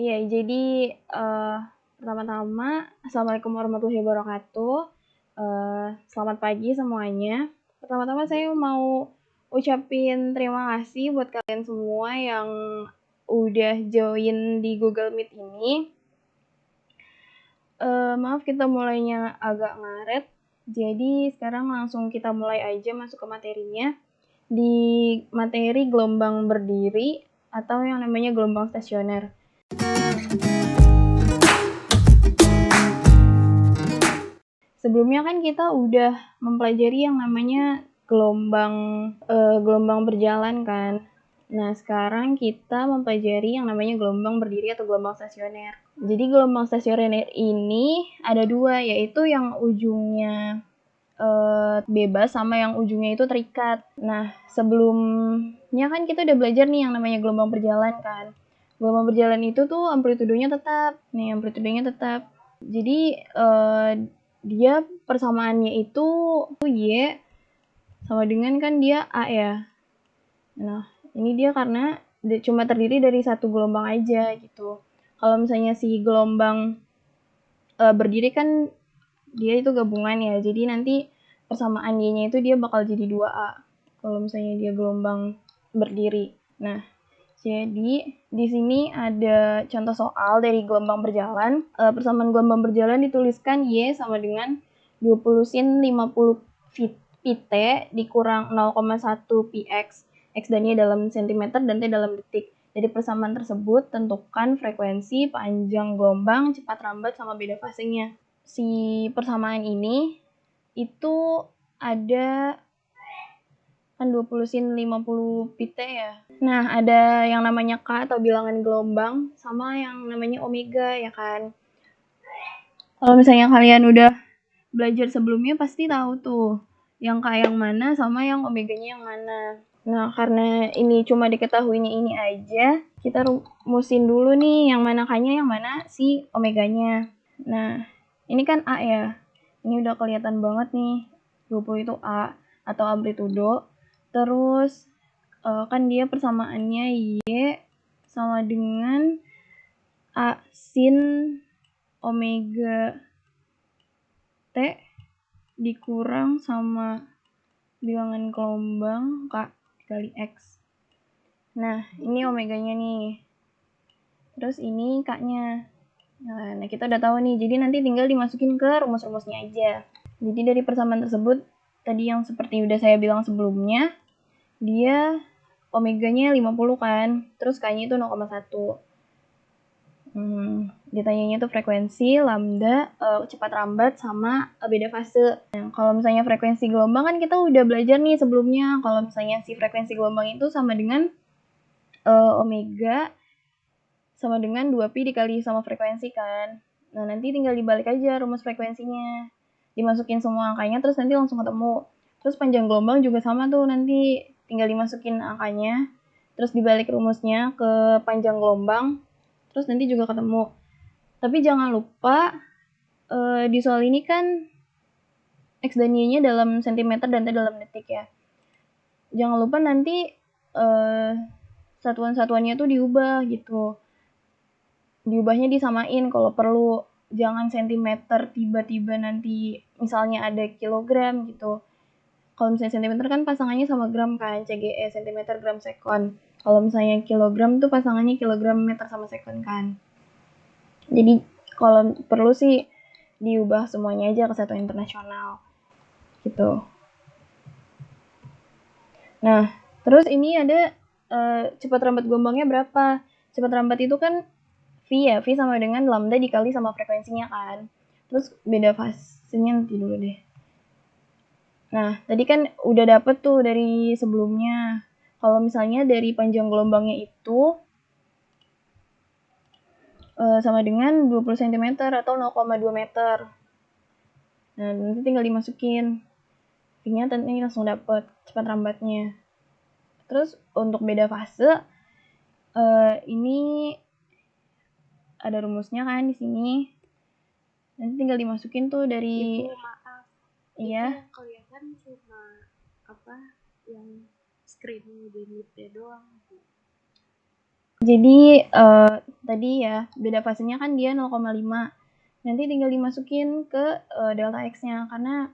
Iya, jadi pertama-tama Assalamualaikum warahmatullahi wabarakatuh. Selamat pagi semuanya. Pertama-tama saya mau ucapin terima kasih buat kalian semua yang udah join di Google Meet ini. Maaf kita mulainya agak ngaret. Jadi sekarang langsung kita mulai aja masuk ke materinya. Di materi gelombang berdiri atau yang namanya gelombang stasioner. Sebelumnya kan kita udah mempelajari yang namanya gelombang berjalan kan. Nah, sekarang kita mempelajari yang namanya gelombang berdiri atau gelombang stasioner. Jadi gelombang stasioner ini ada dua, yaitu yang ujungnya bebas sama yang ujungnya itu terikat. Nah, sebelumnya kan kita udah belajar nih yang namanya gelombang berjalan kan. Gelombang berjalan itu tuh amplitudenya tetap. Jadi dia persamaannya itu Y sama dengan kan dia A ya. Nah, ini dia karena cuma terdiri dari satu gelombang aja gitu. Kalau misalnya si gelombang berdiri kan dia itu gabungan ya. Jadi nanti persamaan Y-nya itu dia bakal jadi 2A. Kalau misalnya dia gelombang berdiri. Nah, jadi di sini ada contoh soal dari gelombang berjalan. Persamaan gelombang berjalan dituliskan Y sama dengan 20 sin 50 pt dikurang 0,1 px. X dan Y dalam cm dan T dalam detik. Dari persamaan tersebut, tentukan frekuensi, panjang gelombang, cepat rambat, sama beda fasenya. Si persamaan ini itu ada kan 20 sin 50 pt ya. Nah, ada yang namanya K atau bilangan gelombang sama yang namanya omega ya kan. Kalau misalnya kalian udah belajar sebelumnya pasti tahu tuh yang K yang mana sama yang omeganya yang mana. Nah, karena ini cuma diketahuinya ini aja, kita rumusin dulu nih yang mana K-nya, yang mana si omeganya. Nah, ini kan A ya. Ini udah kelihatan banget nih. 20 itu A atau amplitudo. Terus kan dia persamaannya Y sama dengan A sin omega T dikurang sama bilangan gelombang K kali X. Nah, ini omeganya nih. Terus ini K-nya. Nah, kita udah tahu nih. Jadi nanti tinggal dimasukin ke rumus-rumusnya aja. Jadi dari persamaan tersebut, tadi yang seperti udah saya bilang sebelumnya, dia omeganya 50 kan. Terus K-nya itu 0,1. Ditanyanya tuh frekuensi, lambda, cepat rambat, sama beda fase. Nah, kalau misalnya frekuensi gelombang kan kita udah belajar nih sebelumnya. Kalau misalnya si frekuensi gelombang itu sama dengan omega sama dengan 2pi dikali sama frekuensi kan. Nah, nanti tinggal dibalik aja rumus frekuensinya. Dimasukin semua angkanya terus nanti langsung ketemu. Terus panjang gelombang juga sama tuh, nanti tinggal dimasukin angkanya. Terus dibalik rumusnya ke panjang gelombang. Terus nanti juga ketemu. Tapi jangan lupa di soal ini kan X dan Y-nya dalam cm dan T dalam detik ya. Jangan lupa nanti satuan-satuannya tuh diubah gitu. Diubahnya disamain kalau perlu. Jangan sentimeter tiba-tiba nanti misalnya ada kilogram gitu. Kalau misalnya sentimeter kan pasangannya sama gram kan, CGE, centimeter gram sekon. Kalau misalnya kilogram tuh pasangannya kilogram meter sama sekon kan. Jadi kalau perlu sih diubah semuanya aja ke satuan internasional gitu. Nah, terus ini ada cepat rambat gelombangnya berapa? Cepat rambat itu kan V ya, V sama dengan lambda dikali sama frekuensinya kan. Terus beda fasenya nanti dulu deh. Nah, tadi kan udah dapet tuh dari sebelumnya. Kalau misalnya dari panjang gelombangnya itu sama dengan 20 cm atau 0,2 meter. Nah, nanti tinggal dimasukin. V-nya nanti langsung dapet cepat rambatnya. Terus untuk beda fase, ini ada rumusnya kan di sini. Nanti tinggal dimasukin tuh dari. Ibu, maaf. Iya. Yang kelihatan cuma apa yang screen di doang. Jadi tadi ya beda fasenya kan dia 0,5. Nanti tinggal dimasukin ke delta X-nya karena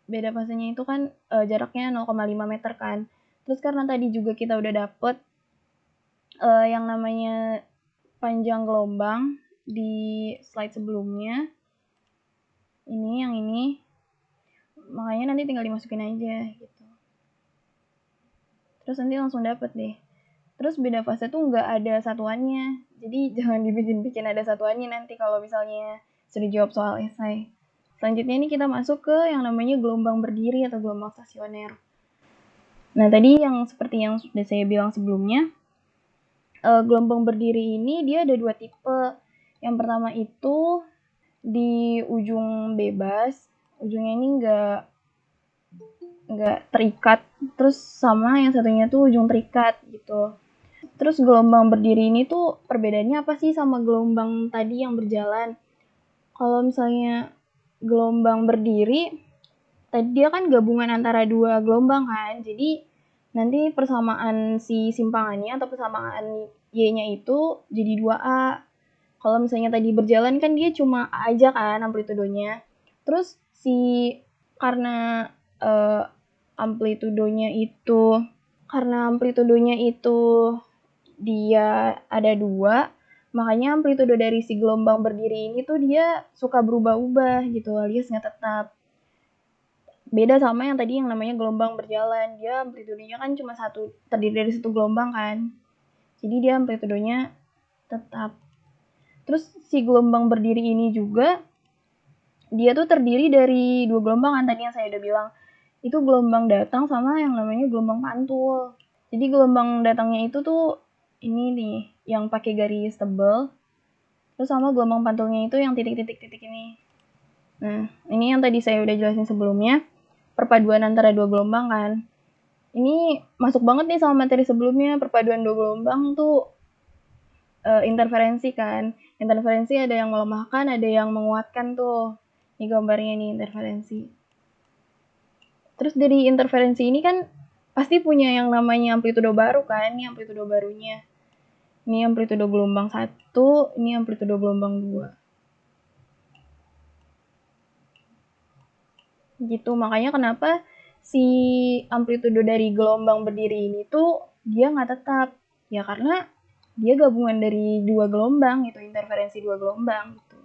beda fasenya itu kan jaraknya 0,5 meter kan. Terus karena tadi juga kita udah dapet yang namanya panjang gelombang di slide sebelumnya. Yang ini. Makanya nanti tinggal dimasukin aja gitu. Terus nanti langsung dapet deh. Terus beda fase tuh nggak ada satuannya. Jadi jangan dibikin ada satuannya nanti kalau misalnya sudah jawab soal esai. Selanjutnya ini kita masuk ke yang namanya gelombang berdiri atau gelombang stasioner. Nah tadi yang seperti yang sudah saya bilang sebelumnya, gelombang berdiri ini dia ada dua tipe. Yang pertama itu di ujung bebas, ujungnya ini nggak terikat, terus sama yang satunya tuh ujung terikat gitu. Terus gelombang berdiri ini tuh perbedaannya apa sih sama gelombang tadi yang berjalan? Kalau misalnya gelombang berdiri, tadi dia kan gabungan antara dua gelombang kan, jadi nanti persamaan si simpangannya atau persamaan Y-nya itu jadi 2A. Kalau misalnya tadi berjalan kan dia cuma A aja kan amplitudonya. Terus karena amplitudonya itu dia ada 2, makanya amplitudo dari si gelombang berdiri ini tuh dia suka berubah-ubah gitu alias nggak tetap. Beda sama yang tadi yang namanya gelombang berjalan, dia amplitudonya kan cuma terdiri dari satu gelombang kan, jadi dia amplitudonya tetap. Terus si gelombang berdiri ini juga dia tuh terdiri dari 2 gelombang kan tadi yang saya udah bilang. Itu gelombang datang sama yang namanya gelombang pantul. Jadi gelombang datangnya itu tuh ini nih, yang pakai garis tebal. Terus sama gelombang pantulnya itu yang titik-titik-titik ini. Nah, ini yang tadi saya udah jelasin sebelumnya, perpaduan antara dua gelombang kan. Ini masuk banget nih sama materi sebelumnya, perpaduan dua gelombang tuh interferensi kan. Interferensi ada yang melemahkan, ada yang menguatkan tuh. Ini gambarnya nih interferensi. Terus dari interferensi ini kan pasti punya yang namanya amplitudo baru kan. Ini amplitudo barunya. Ini amplitudo gelombang 1, ini amplitudo gelombang 2. Gitu, makanya kenapa si amplitudo dari gelombang berdiri ini tuh dia nggak tetap. Ya karena dia gabungan dari 2 gelombang gitu, interferensi 2 gelombang gitu.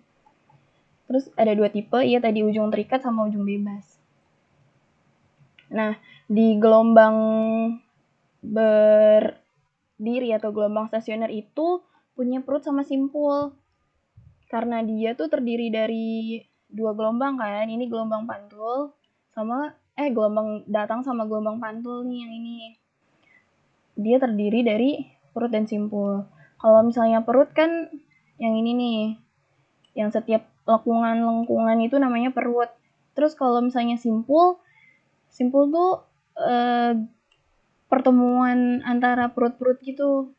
Terus ada 2 tipe, ya tadi ujung terikat sama ujung bebas. Nah, di gelombang berdiri atau gelombang stasioner itu punya perut sama simpul. Karena dia tuh terdiri dari 2 gelombang kan, ini gelombang pantul sama gelombang datang sama gelombang pantul nih yang ini. Dia terdiri dari perut dan simpul. Kalau misalnya perut kan yang ini nih, yang setiap lengkungan itu namanya perut. Terus kalau misalnya simpul tuh pertemuan antara perut-perut gitu.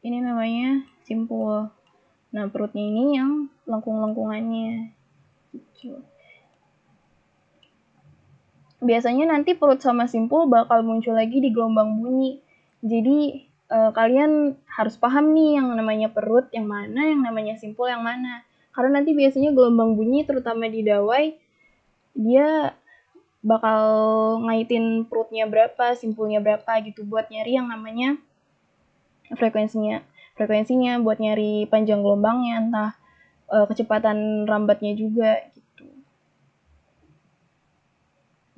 Ini namanya simpul. Nah, perutnya ini yang lengkung-lengkungannya. Gitu. Biasanya nanti perut sama simpul bakal muncul lagi di gelombang bunyi. Jadi kalian harus paham nih yang namanya perut yang mana, yang namanya simpul yang mana. Karena nanti biasanya gelombang bunyi terutama di dawai dia bakal ngaitin perutnya berapa, simpulnya berapa gitu buat nyari yang namanya frekuensinya buat nyari panjang gelombangnya, entah kecepatan rambatnya juga gitu.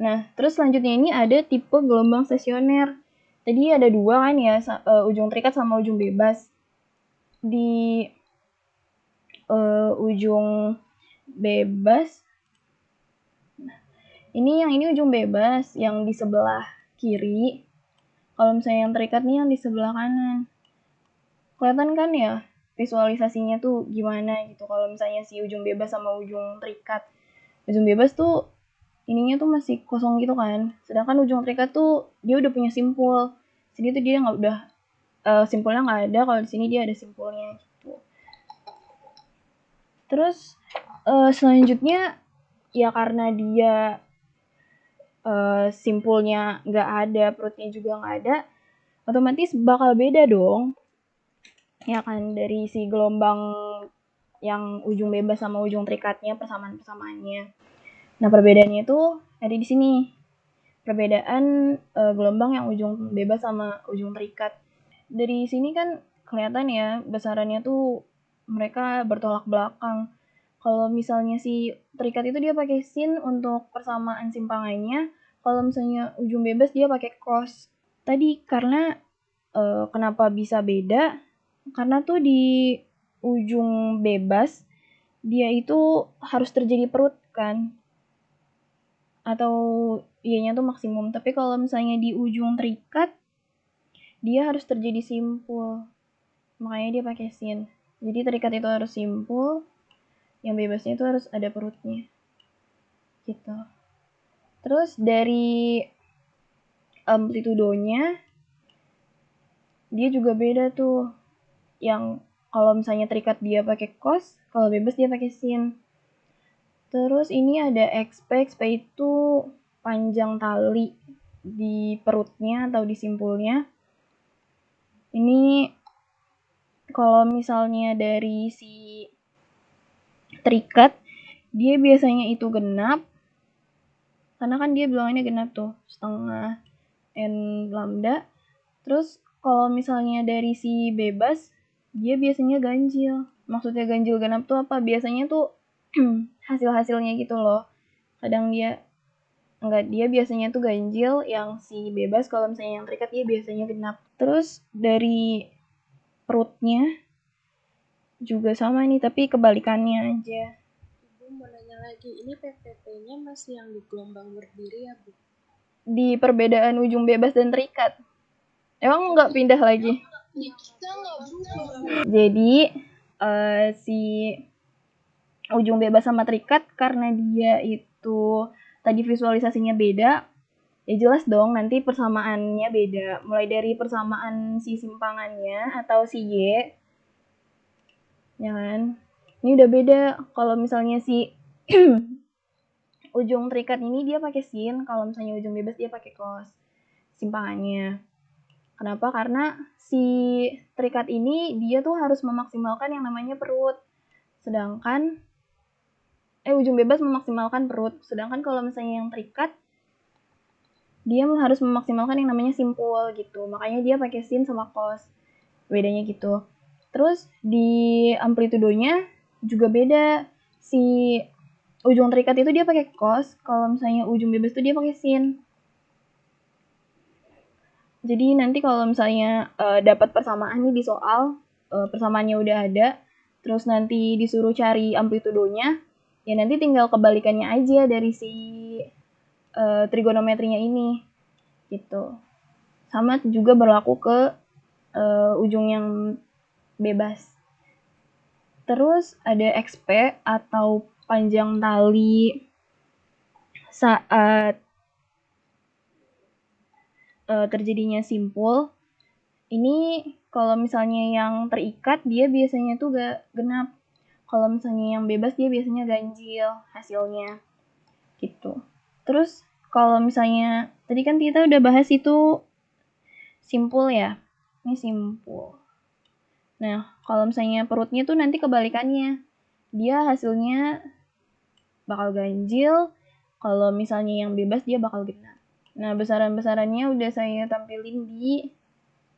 Nah, terus selanjutnya ini ada tipe gelombang stasioner. Tadi ada 2 kan ya, ujung terikat sama ujung bebas. Di ujung bebas, ini ujung bebas yang di sebelah kiri. Kalau misalnya yang terikat nih yang di sebelah kanan. Kelihatan kan ya visualisasinya tuh gimana gitu kalau misalnya si ujung bebas sama ujung terikat. Ujung bebas tuh ininya tuh masih kosong gitu kan, sedangkan ujung terikat tuh dia udah punya simpul. Sini tuh dia nggak udah simpulnya nggak ada, kalau di sini dia ada simpulnya gitu. Terus selanjutnya ya karena dia simpulnya nggak ada, perutnya juga nggak ada, otomatis bakal beda dong. Ya kan, dari si gelombang yang ujung bebas sama ujung terikatnya, persamaan-persamaannya. Nah, perbedaannya itu ada di sini. Perbedaan gelombang yang ujung bebas sama ujung terikat. Dari sini kan kelihatan ya, besarannya tuh mereka bertolak belakang. Kalau misalnya si terikat itu dia pakai sin untuk persamaan simpangannya, kalau misalnya ujung bebas dia pakai cos. Tadi karena kenapa bisa beda? Karena tuh di ujung bebas dia itu harus terjadi perut kan, atau ianya tuh maksimum. Tapi kalau misalnya di ujung terikat dia harus terjadi simpul, makanya dia pakai sin. Jadi terikat itu harus simpul, yang bebasnya itu harus ada perutnya gitu. Terus dari amplitudonya dia juga beda tuh, yang kalau misalnya terikat dia pakai cos, kalau bebas dia pakai sin. Terus ini ada XP. XP itu panjang tali di perutnya atau di simpulnya. Ini kalau misalnya dari si terikat, dia biasanya itu genap, karena kan dia bilangannya genap tuh, setengah N lambda. Terus kalau misalnya dari si bebas, dia biasanya ganjil. Maksudnya ganjil genap tuh apa? Biasanya tuh hasil-hasilnya gitu loh. Kadang dia enggak, dia biasanya tuh ganjil, yang si bebas kalau misalnya yang terikat dia biasanya genap. Terus dari perutnya juga sama nih, tapi kebalikannya aja. Ibu mau nanya lagi, ini PPT-nya masih yang di gelombang berdiri ya, Bu? Di perbedaan ujung bebas dan terikat. Emang nggak pindah lagi? Kita nggak berubah. Jadi si ujung bebas sama terikat, karena dia itu tadi visualisasinya beda, ya jelas dong nanti persamaannya beda. Mulai dari persamaan si simpangannya atau si Y, ya kan? Ini udah beda. Kalau misalnya si ujung terikat ini dia pakai sin, kalau misalnya ujung bebas dia pakai cos simpangannya. Kenapa? Karena si terikat ini dia tuh harus memaksimalkan yang namanya perut. Sedangkan ujung bebas memaksimalkan perut. Sedangkan kalau misalnya yang terikat dia harus memaksimalkan yang namanya simpul gitu. Makanya dia pakai sin sama cos. Bedanya gitu. Terus di amplitudonya juga beda. Si ujung terikat itu dia pakai cos, kalau misalnya ujung bebas itu dia pakai sin. Jadi nanti kalau misalnya dapat persamaan nih di soal, persamaannya udah ada, terus nanti disuruh cari amplitudonya, ya nanti tinggal kebalikannya aja dari si trigonometrinya ini gitu. Sama juga berlaku ke ujung yang bebas. Terus ada XP atau panjang tali saat terjadinya simpul. Ini kalau misalnya yang terikat dia biasanya tuh gak genap. Kalau misalnya yang bebas dia biasanya ganjil hasilnya gitu. Terus kalau misalnya tadi kan kita udah bahas itu simpul ya. Ini simpul. Nah, kalau misalnya perutnya tuh nanti kebalikannya. Dia hasilnya bakal ganjil, kalau misalnya yang bebas dia bakal genap. Nah, besaran-besarannya udah saya tampilin di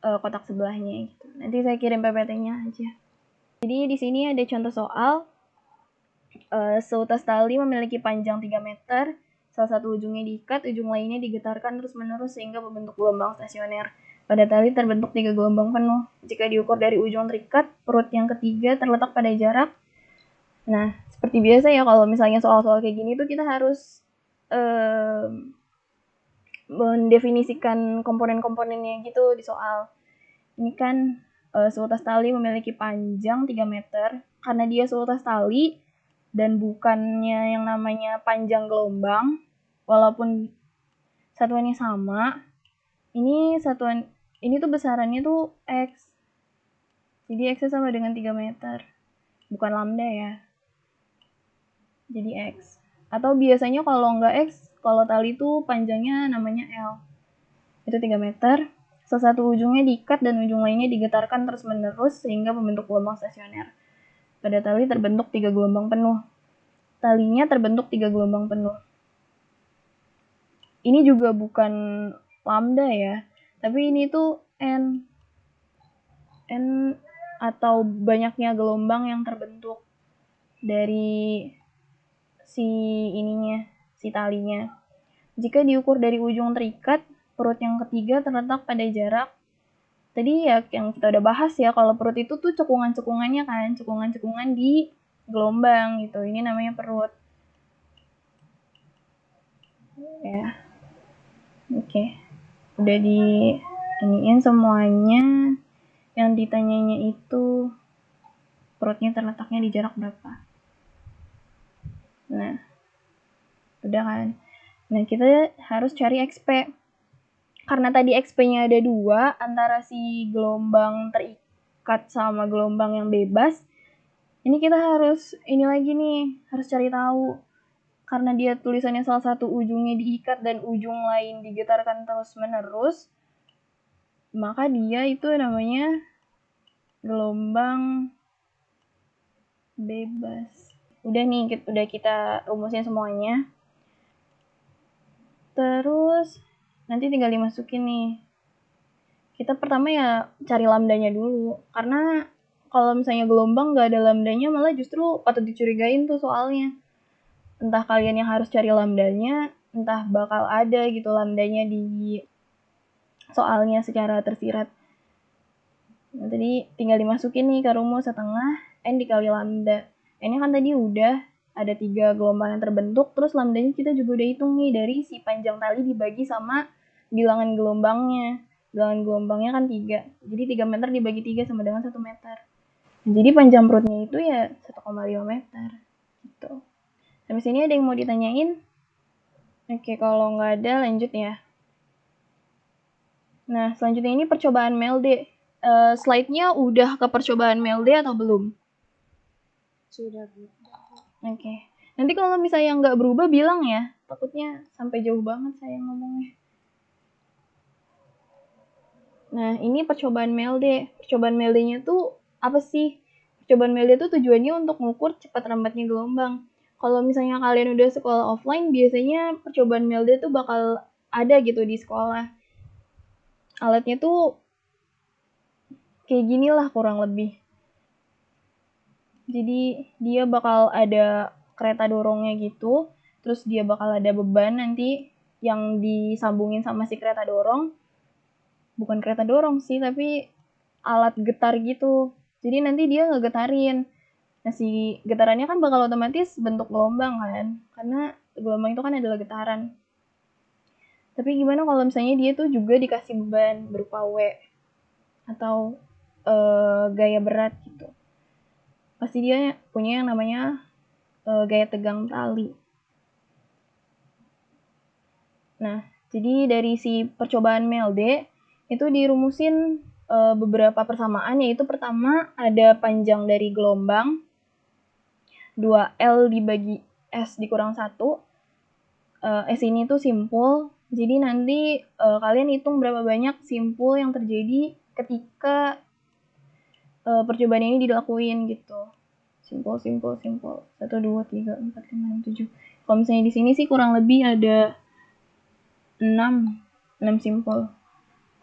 kotak sebelahnya gitu. Nanti saya kirim PPT-nya aja. Jadi di sini ada contoh soal. Seutas tali memiliki panjang 3 meter, salah satu ujungnya diikat, ujung lainnya digetarkan terus-menerus sehingga membentuk gelombang stasioner. Pada tali terbentuk 3 gelombang penuh. Jika diukur dari ujung terikat, perut yang ketiga terletak pada jarak. Nah, seperti biasa ya kalau misalnya soal-soal kayak gini tuh kita harus mendefinisikan komponen-komponennya gitu di soal. Ini kan seutas tali memiliki panjang 3 meter. Karena dia seutas tali dan bukannya yang namanya panjang gelombang, walaupun satuannya sama, ini tuh besarannya tuh X. Jadi X sama dengan 3 meter. Bukan lambda ya. Jadi X. Atau biasanya kalau nggak X, kalau tali itu panjangnya namanya L. Itu 3 meter. Salah satu ujungnya diikat dan ujung lainnya digetarkan terus-menerus sehingga membentuk gelombang stasioner. Pada tali terbentuk 3 gelombang penuh. Talinya terbentuk 3 gelombang penuh. Ini juga bukan lambda ya, tapi ini tuh N atau banyaknya gelombang yang terbentuk dari si talinya. Jika diukur dari ujung terikat, perut yang ketiga terletak pada jarak. Tadi ya yang kita udah bahas ya, kalau perut itu tuh cekungan-cekungannya kan, cekungan-cekungan di gelombang gitu. Ini namanya perut. Ya. Oke. Udah di iniin semuanya. Yang ditanyanya itu perutnya terletaknya di jarak berapa. Nah, udah kan. Nah, kita harus cari XP. Karena tadi XP-nya ada 2, antara si gelombang terikat sama gelombang yang bebas, ini kita harus ini lagi nih, harus cari tahu. Karena dia tulisannya salah satu ujungnya diikat dan ujung lain digetarkan terus-menerus, maka dia itu namanya gelombang bebas. Udah nih, udah kita rumusin semuanya. Terus nanti tinggal dimasukin nih. Kita pertama ya cari lambdanya dulu. Karena kalau misalnya gelombang nggak ada lambdanya malah justru patut dicurigain tuh soalnya. Entah kalian yang harus cari lambdanya, entah bakal ada gitu lambdanya di soalnya secara tersirat. Nah, tadi tinggal dimasukin nih ke rumus setengah N dikali lambda. N-nya kan tadi udah ada 3 gelombang yang terbentuk, terus lambdanya kita juga udah hitung nih dari si panjang tali dibagi sama bilangan gelombangnya. Bilangan gelombangnya kan 3. Jadi 3 meter dibagi 3 sama dengan 1 meter. Jadi panjang perutnya itu ya 1,5 meter. Gitu. Sampai sini ada yang mau ditanyain? Oke, kalau nggak ada lanjut ya. Nah, selanjutnya ini percobaan Melde. Slide-nya udah ke percobaan Melde atau belum? Sudah, Bu. Oke. Nanti kalau misalnya nggak berubah bilang ya. Takutnya sampai jauh banget saya ngomongnya. Nah, ini percobaan Melde. Percobaan Melde-nya tuh apa sih? Percobaan Melde tuh tujuannya untuk mengukur cepat lambatnya gelombang. Kalau misalnya kalian udah sekolah offline, biasanya percobaan Melde tuh bakal ada gitu di sekolah. Alatnya tuh kayak gini lah kurang lebih. Jadi dia bakal ada kereta dorongnya gitu, terus dia bakal ada beban nanti yang disambungin sama si kereta dorong. Bukan kereta dorong sih, tapi alat getar gitu. Jadi nanti dia ngegetarin. Nah, si getarannya kan bakal otomatis bentuk gelombang kan, karena gelombang itu kan adalah getaran. Tapi gimana kalau misalnya dia tuh juga dikasih beban berupa W atau gaya berat gitu. Pasti dia punya yang namanya gaya tegang tali. Nah, jadi dari si percobaan Melde itu dirumusin beberapa persamaan, yaitu pertama ada panjang dari gelombang 2L dibagi S dikurang 1. S ini tuh simpul, jadi nanti kalian hitung berapa banyak simpul yang terjadi ketika percobaan ini dilakuin gitu. Simpul. 1, 2, 3, 4, 5, 6, 7. Kalau misalnya di sini sih kurang lebih ada 6 simpul.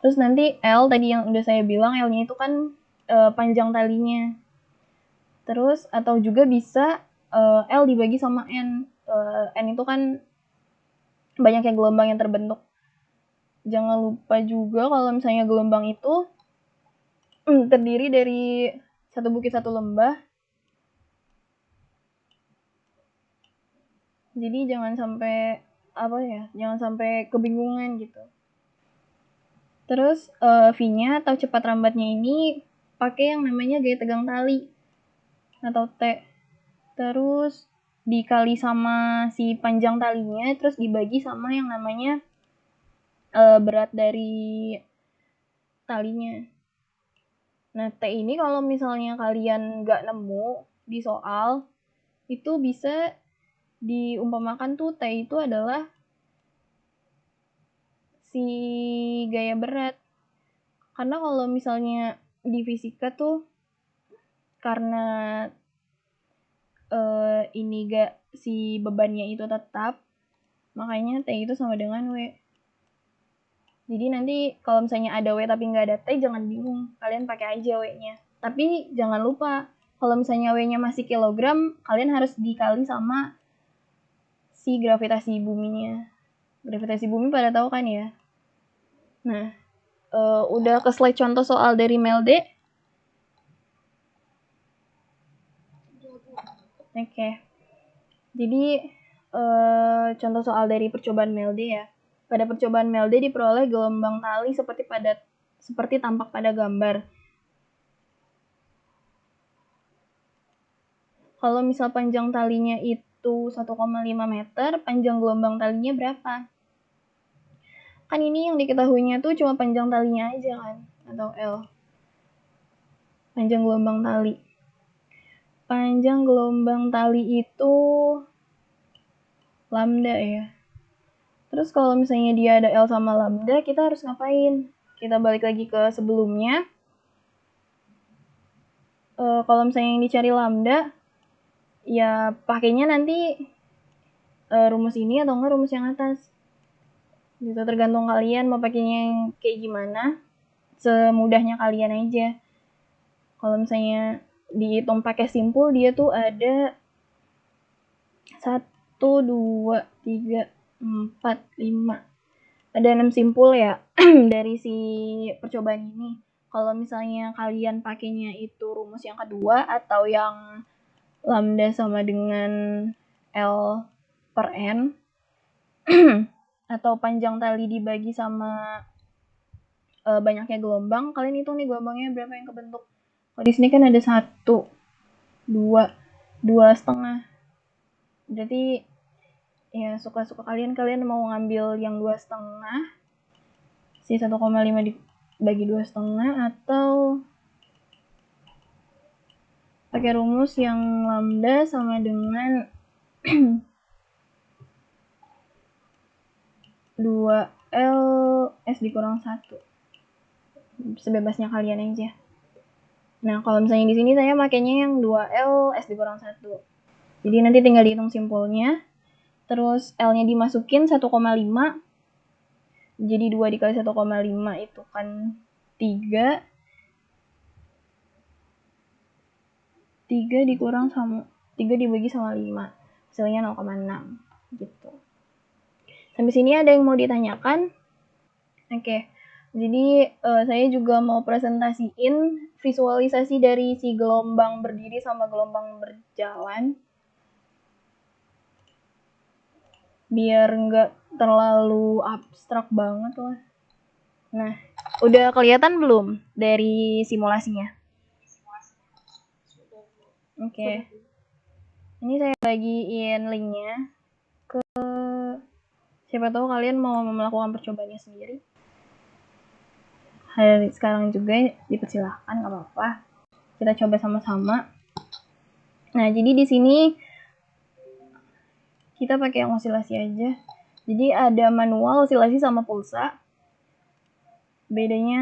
Terus nanti L tadi yang udah saya bilang, L-nya itu kan panjang talinya. Terus atau juga bisa L dibagi sama N. N itu kan banyaknya gelombang yang terbentuk. Jangan lupa juga kalau misalnya gelombang itu terdiri dari satu bukit satu lembah. Jadi jangan sampai jangan sampai kebingungan gitu. Terus V-nya atau cepat lambatnya ini pakai yang namanya gaya tegang tali atau T. Terus dikali sama si panjang talinya, terus dibagi sama yang namanya berat dari talinya. Nah, T ini kalau misalnya kalian nggak nemu di soal, itu bisa diumpamakan tuh T itu adalah si gaya berat. Karena kalau misalnya di fisika tuh karena ini gak si bebannya itu tetap, makanya T itu sama dengan W. Jadi nanti kalau misalnya ada W tapi nggak ada T, jangan bingung, kalian pakai aja W-nya. Tapi jangan lupa, kalau misalnya W-nya masih kilogram, kalian harus dikali sama si gravitasi buminya. Gravitasi bumi pada tahu kan ya? Nah, udah ke slide contoh soal dari Melde. Oke. Jadi contoh soal dari percobaan Melde ya. Pada percobaan Melde diperoleh gelombang tali seperti tampak pada gambar. Kalau misal panjang talinya itu 1,5 meter, panjang gelombang talinya berapa? Kan ini yang diketahuinya tuh cuma panjang talinya aja kan, atau L. Panjang gelombang tali. Panjang gelombang tali itu lambda ya. Terus kalau misalnya dia ada L sama lambda, kita harus ngapain? Kita balik lagi ke sebelumnya. Kalau misalnya yang dicari lambda, ya pakainya nanti rumus ini atau enggak rumus yang atas. Gitu, tergantung kalian mau pakainya yang kayak gimana. Semudahnya kalian aja. Kalau misalnya dihitung pakai simpul, dia tuh ada 1, 2, 3, 4, 5. Ada 6 simpul ya dari si percobaan ini. Kalau misalnya kalian pakainya itu rumus yang kedua atau yang lambda sama dengan L per N atau panjang tali dibagi sama banyaknya gelombang, kalian hitung nih gelombangnya berapa yang kebentuk. Kalau di sini kan ada 1, 2, 2,5. Berarti ya suka-suka kalian mau ngambil yang 2,5 si 1,5 dibagi 2,5 atau pakai rumus yang lambda sama dengan 2L S dikurang 1. Sebebasnya kalian aja. Nah, kalau misalnya di sini saya makainya yang 2L S dikurang 1. Jadi nanti tinggal dihitung simpulnya. Terus L-nya dimasukin 1,5. Jadi 2 dikali 1,5 itu kan 3. 3 dikurang sama 3 dibagi sama 5. Hasilnya 0,6 gitu. Sampai sini ada yang mau ditanyakan? Oke. Jadi saya juga mau presentasiin visualisasi dari si gelombang berdiri sama gelombang berjalan. Biar nggak terlalu abstrak banget lah. Nah, udah kelihatan belum dari simulasinya? Oke. Ini saya bagiin linknya ke siapa tahu kalian mau melakukan percobaannya sendiri. Hari sekarang juga dipersilahkan, nggak apa-apa. Kita coba sama-sama. Nah, jadi di sini kita pakai yang osilasi aja. Jadi ada manual, osilasi sama pulsa. Bedanya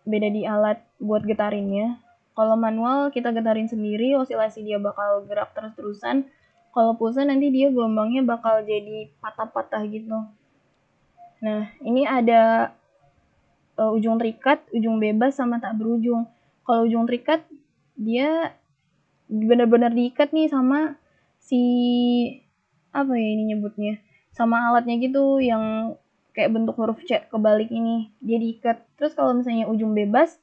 beda di alat buat getarinnya. Kalau manual kita getarin sendiri, osilasi dia bakal gerak terus-terusan. Kalau pulsa nanti dia gelombangnya bakal jadi patah-patah gitu. Nah, ini ada ujung terikat, ujung bebas, sama tak berujung. Kalau ujung terikat, dia benar-benar diikat nih sama si apa ya ini nyebutnya, sama alatnya gitu yang kayak bentuk huruf C kebalik ini, dia diikat. Terus kalau misalnya ujung bebas,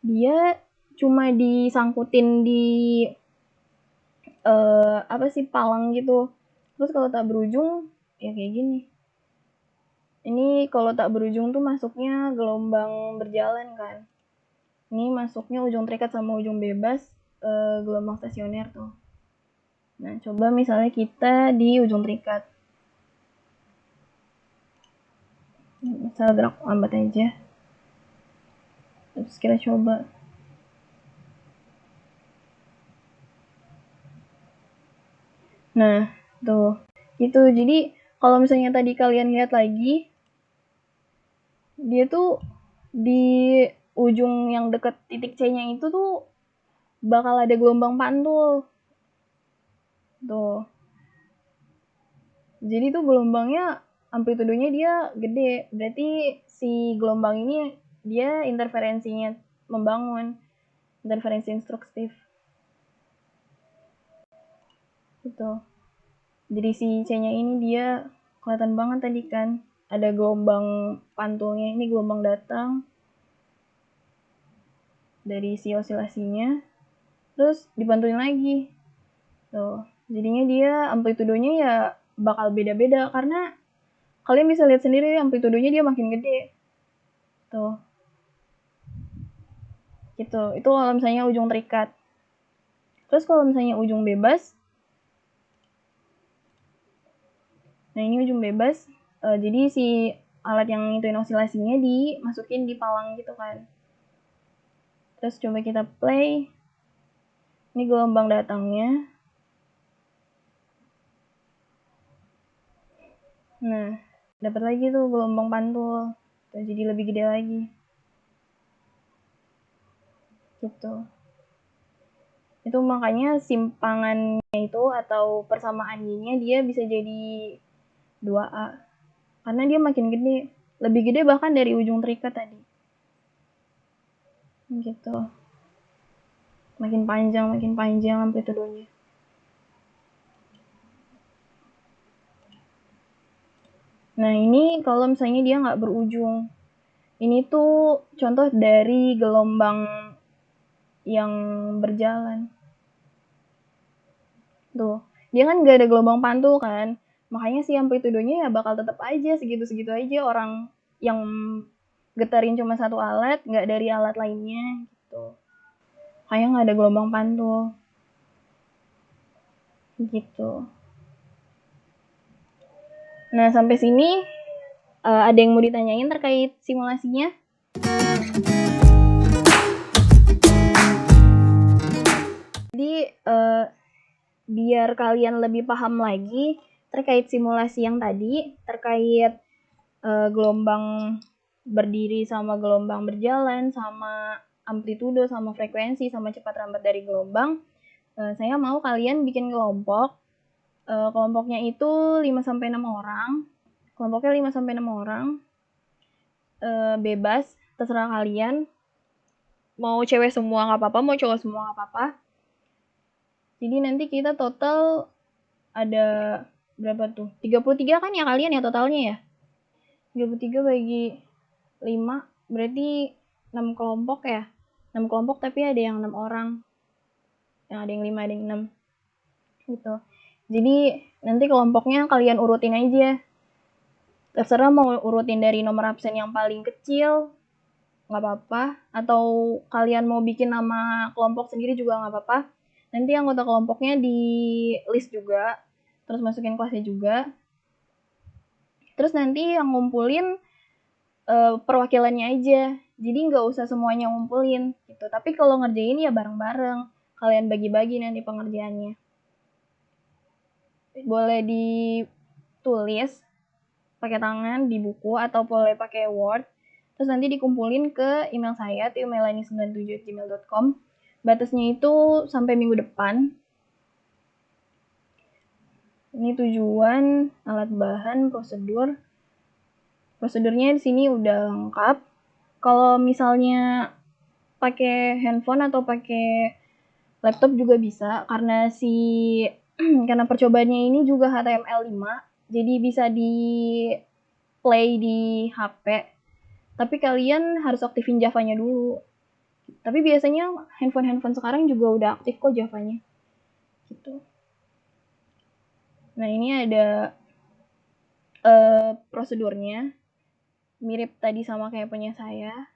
dia cuma disangkutin di apa sih palang gitu. Terus kalau tak berujung ya kayak gini. Ini kalau tak berujung tuh masuknya gelombang berjalan kan. Ini masuknya ujung terikat sama ujung bebas, gelombang stasioner tuh. Nah, coba misalnya kita di ujung terikat. Misal gerak lambat aja. Terus kita coba. Nah, tuh. Gitu. Jadi, kalau misalnya tadi kalian lihat lagi, dia tuh di ujung yang deket titik C-nya itu tuh bakal ada gelombang pantul. Tuh. Jadi tuh gelombangnya amplitudenya dia gede. Berarti si gelombang ini dia interferensinya membangun, interferensi instruktif. Gitu. Jadi si C-nya ini dia kelihatan banget tadi kan. Ada gelombang pantulnya, ini gelombang datang dari si osilasinya. Terus dipantulin lagi. Tuh. Jadinya dia amplitudenya ya bakal beda-beda karena kalian bisa lihat sendiri amplitudenya dia makin gede. Tuh. Gitu. Itu kalau misalnya ujung terikat. Terus kalau misalnya ujung bebas, nah ini ujung bebas, jadi si alat yang ngituin osilasinya dimasukin di palang gitu kan. Terus coba kita play. Ini gelombang datangnya. Nah, dapat lagi tuh gelombang pantul. Tuh, jadi lebih gede lagi. Gitu. Itu makanya simpangannya itu atau persamaan Y-nya dia bisa jadi 2A. Karena dia makin gede. Lebih gede bahkan dari ujung terikat tadi. Gitu. Makin panjang amplitudenya. Nah ini kalau misalnya dia nggak berujung. Ini tuh contoh dari gelombang yang berjalan. Tuh, dia kan nggak ada gelombang pantul kan. Makanya si amplitudenya ya bakal tetap aja segitu-segitu aja, orang yang getarin cuma satu alat, nggak dari alat lainnya gitu. Kayak nggak ada gelombang pantul. Gitu. Nah, sampai sini ada yang mau ditanyain terkait simulasinya? Jadi, biar kalian lebih paham lagi terkait simulasi yang tadi, terkait gelombang berdiri sama gelombang berjalan, sama amplitudo, sama frekuensi, sama cepat lambat dari gelombang, saya mau kalian bikin kelompok. Kelompoknya itu 5-6 orang. Kelompoknya 5-6 orang. Bebas, terserah kalian. Mau cewek semua nggak apa-apa, mau cowok semua nggak apa-apa. Jadi nanti kita total ada berapa tuh? 33 kan ya kalian ya totalnya ya? 33 bagi 5 berarti 6 kelompok ya. 6 kelompok tapi ada yang 6 orang. Yang ada yang 5, ada yang 6. Gitu. Jadi nanti kelompoknya kalian urutin aja. Terserah mau urutin dari nomor absen yang paling kecil, nggak apa-apa. Atau kalian mau bikin nama kelompok sendiri juga nggak apa-apa. Nanti anggota kelompoknya di list juga. Terus masukin kelasnya juga. Terus nanti yang ngumpulin perwakilannya aja. Jadi nggak usah semuanya ngumpulin gitu. Tapi kalau ngerjain ya bareng-bareng. Kalian bagi-bagi nanti pengerjaannya. Boleh ditulis pakai tangan di buku atau boleh pakai Word. Terus nanti dikumpulin ke email saya emailani97@gmail.com. Batasnya itu sampai minggu depan. Ini tujuan, alat bahan, prosedur. Prosedurnya di sini udah lengkap. Kalau misalnya pakai handphone atau pakai laptop juga bisa karena karena percobaannya ini juga HTML5, jadi bisa di play di HP. Tapi kalian harus aktifin Java-nya dulu. Tapi biasanya handphone sekarang juga udah aktif kok Java-nya. Gitu. Nah, ini ada prosedurnya. Mirip tadi sama kayak punya saya.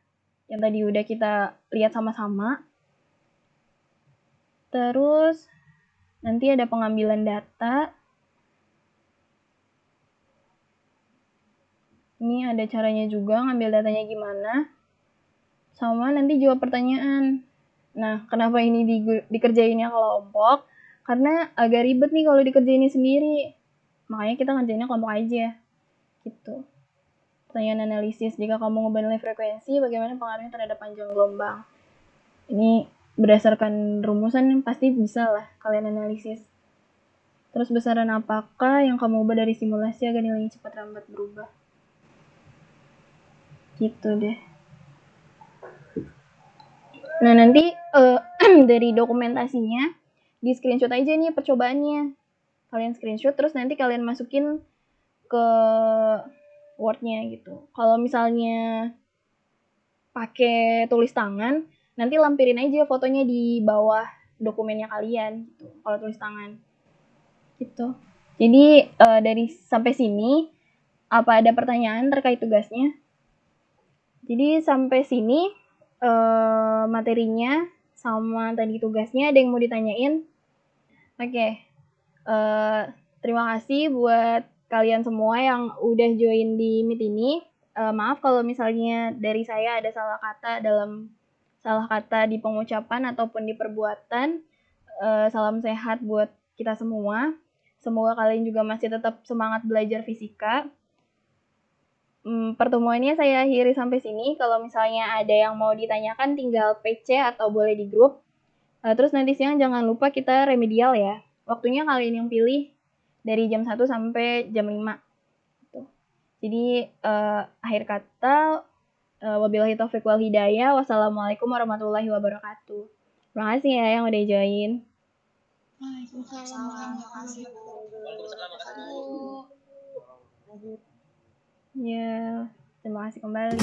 Yang tadi udah kita lihat sama-sama. Terus nanti ada pengambilan data. Ini ada caranya juga ngambil datanya gimana. Sama nanti jawab pertanyaan. Nah, kenapa ini dikerjainnya kelompok? Karena agak ribet nih kalau dikerjainnya sendiri. Makanya kita ngerjainnya kelompok aja. Gitu. pertanyaan analisis. Jika kamu ngubah nilai frekuensi, bagaimana pengaruhnya terhadap panjang gelombang? Ini berdasarkan rumusan pasti bisa lah kalian analisis. Terus besaran apakah yang kamu ubah dari simulasi agar nilainya cepat lambat berubah? Gitu deh. Nah nanti dari dokumentasinya di screenshot aja nih percobaannya. Kalian screenshot terus nanti kalian masukin ke Word-nya gitu. Kalau misalnya pakai tulis tangan, nanti lampirin aja fotonya di bawah dokumennya kalian gitu. Kalau tulis tangan. Gitu. Jadi dari sampai sini apa ada pertanyaan terkait tugasnya? Jadi sampai sini materinya sama tadi tugasnya ada yang mau ditanyain? Oke. Terima kasih buat kalian semua yang udah join di Meet ini. Maaf kalau misalnya dari saya ada salah kata di pengucapan ataupun di perbuatan. Salam sehat buat kita semua. Semoga kalian juga masih tetap semangat belajar fisika. Pertemuannya saya akhiri sampai sini. Kalau misalnya ada yang mau ditanyakan tinggal PC atau boleh di grup. Terus nanti siang jangan lupa kita remedial ya. Waktunya kalian yang pilih dari jam 1 sampai jam 5. Gitu. Jadi akhir kata wabillahi taufiq wal hidayah. Wassalamualaikum warahmatullahi wabarakatuh. Terima kasih ya yang udah join. Waalaikumsalam. Terima kasih, Bu. Ya, terima kasih kembali.